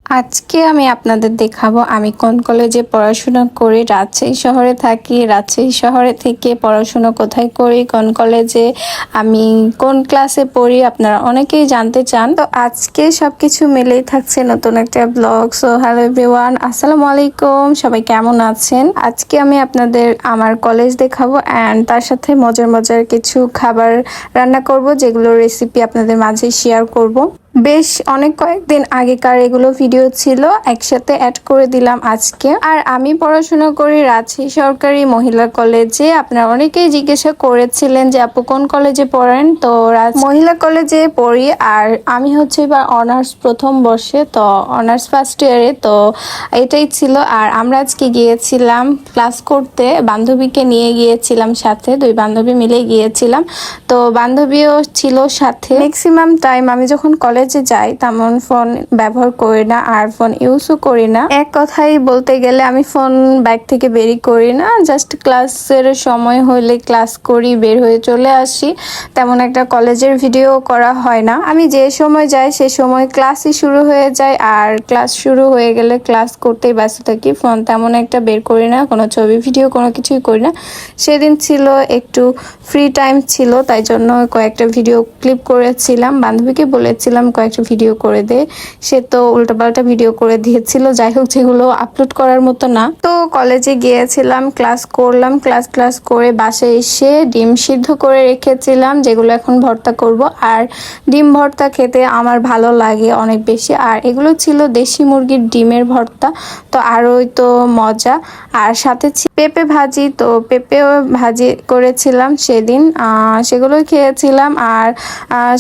আজকে আমি আপনাদের দেখাবো আমি কোন কলেজে পড়াশোনা করি। রাজশাহী শহরে থাকি। রাজশাহী শহরে থেকে পড়াশোনা কোথায় করি, কোন কলেজে, আমি কোন ক্লাসে পড়ি, আপনারা অনেকেই জানতে চান। তো আজকে সবকিছু মিলেই থাকছে নতুন একটা ব্লগ। সো হ্যালো এভরিওয়ান, আসসালামু আলাইকুম, সবাই কেমন আছেন? আজকে আমি আপনাদের আমার কলেজ দেখাবো অ্যান্ড তার সাথে মজার মজার কিছু খাবার রান্না করব, যেগুলোর রেসিপি আপনাদের মাঝে শেয়ার করব। বেশ অনেক কয়েকদিন আগেকার এগুলো ভিডিও ছিল, একসাথে অ্যাড করে দিলাম আজকে। আর আমি পড়াশোনা করি রাজশাহী সরকারি মহিলা কলেজে। আপনারা অনেকেই জিজ্ঞাসা করেছিলেন যে আপু কোন কলেজে পড়েন। তো মহিলা কলেজে পড়ি। আর আমি হচ্ছে এবার অনার্স প্রথম বর্ষে, তো অনার্স ফার্স্ট ইয়ারে। তো এটাই ছিল। আর আমরা আজকে গিয়েছিলাম ক্লাস করতে, বান্ধবীকে নিয়ে গিয়েছিলাম সাথে, দুই বান্ধবী মিলে গিয়েছিলাম। তো বান্ধবীও ছিল সাথে। ম্যাক্সিমাম টাইম আমি যখন কলেজে যাই তেমন ফোন ব্যবহার করি না, আর ফোন ইউজও করি না। এক কথাই বলতে গেলে আমি ফোন ব্যাগ থেকে বেরই করি না। জাস্ট ক্লাসের সময় হলে ক্লাস করি, বের হয়ে চলে আসি। তেমন একটা কলেজের ভিডিও করা হয় না। আমি যে সময় যাই সে সময় ক্লাসই শুরু হয়ে যায়, আর ক্লাস শুরু হয়ে গেলে ক্লাস করতেই ব্যস্ত থাকি। ফোন তেমন একটা বের করি না, কোনো ছবি ভিডিও কোনো কিছুই করি না। সেদিন ছিল একটু ফ্রি টাইম ছিল, তাই জন্য কয়েকটা ভিডিও ক্লিপ করেছিলাম। বান্ধবীকে বলেছিলাম কয়েকটা ভিডিও করে দে, সে তো উল্টাপাল্টা ভিডিও করে দিয়েছিল। যাই হোক, যেগুলো আপলোড করার মতো না। তো কলেজে গিয়েছিলাম, ক্লাস করলাম, ক্লাস করে বাসায় এসে ডিম সিদ্ধ করে রেখেছিলাম, যেগুলো এখন ভর্তা করব। আর ডিম ভর্তা খেতে আমার ভালো লাগে অনেক বেশি। আর এগুলো ছিল দেশি মুরগির ডিমের ভর্তা, তো আরোই তো মজা। আর সাথে পেঁপে ভাজি, তো পেঁপেও ভাজি করেছিলাম সেদিন, সেগুলো খেয়েছিলাম। আর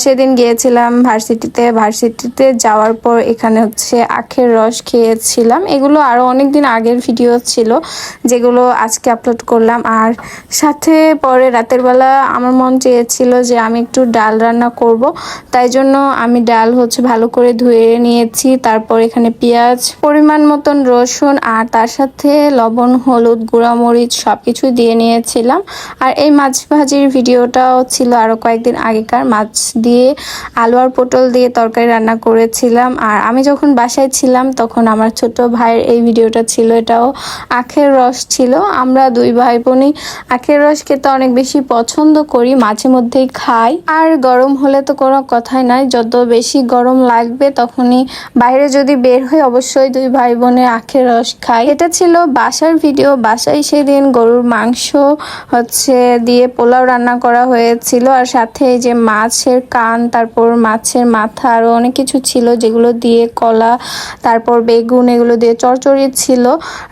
সেদিন গিয়েছিলাম ভার্সিটিতে যাওয়ার পর এখানে হচ্ছে আখের রস খেয়েছিলাম। এগুলো আরও অনেক দিন আগের ভিডিও ছিল, যেগুলো আজকে আপলোড করলাম। আর সাথে পরে রাতের বেলা আমার মন চেয়েছিল যে আমি একটু ডাল রান্না করব, তাই জন্য আমি ডাল হচ্ছে ভালো করে ধুয়ে নিয়েছি। তারপর এখানে পেঁয়াজ, পরিমাণ মতন রসুন, আর তার সাথে লবণ, হলুদ, গুঁড়ামরিচ সবকিছু দিয়ে নিয়েছিলাম। আর এই মাছ ভাজির ভিডিওটাও ছিল আরও কয়েকদিন আগেকার। মাছ দিয়ে আলু আর পটল দিয়ে তরকারি রান্না করেছিলাম। আর আমি যখন বাসায় ছিলাম তখন আমার ছোট ভাইয়ের এই ভিডিওটা ছিল, এটাও আখের রস ছিল। আমরা দুই ভাই বোনই আখের রস খেতে অনেক বেশি পছন্দ করি, মাঝে মধ্যেই খাই। আর গরম হলে তো কোনো কথাই নাই, যত বেশি গরম লাগবে তখনই বাইরে যদি বের হই অবশ্যই দুই ভাই বোনে আখের রস খাই। এটা ছিল বাসার ভিডিও। বাসায় সেদিন গরুর মাংস হচ্ছে দিয়ে পোলাও রান্না করা হয়েছিল, আর সাথে এই যে মাছের কান, তারপর মাছের মাথা, আরও অনেক কিছু ছিল যেগুলো দিয়ে, কলা, তারপর বেগুন, এগুলো দিয়ে চচ্চড়ি ছিল।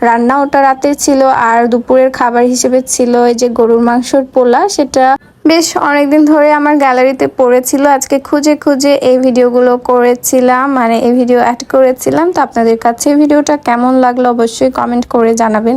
রান্না ওটা রাতে ছিল। আর দুপুরের খাবার হিসেবে ছিল এই যে গরুর মাংসর পোলা। সেটা বেশ অনেকদিন ধরে আমার গ্যালারিতে পড়েছিল। আজকে খুঁজে খুঁজে এই ভিডিওগুলো করেছিলাম, মানে এই ভিডিও অ্যাড করেছিলাম। তো আপনাদের কাছে ভিডিওটা কেমন লাগলো অবশ্যই কমেন্ট করে জানাবেন।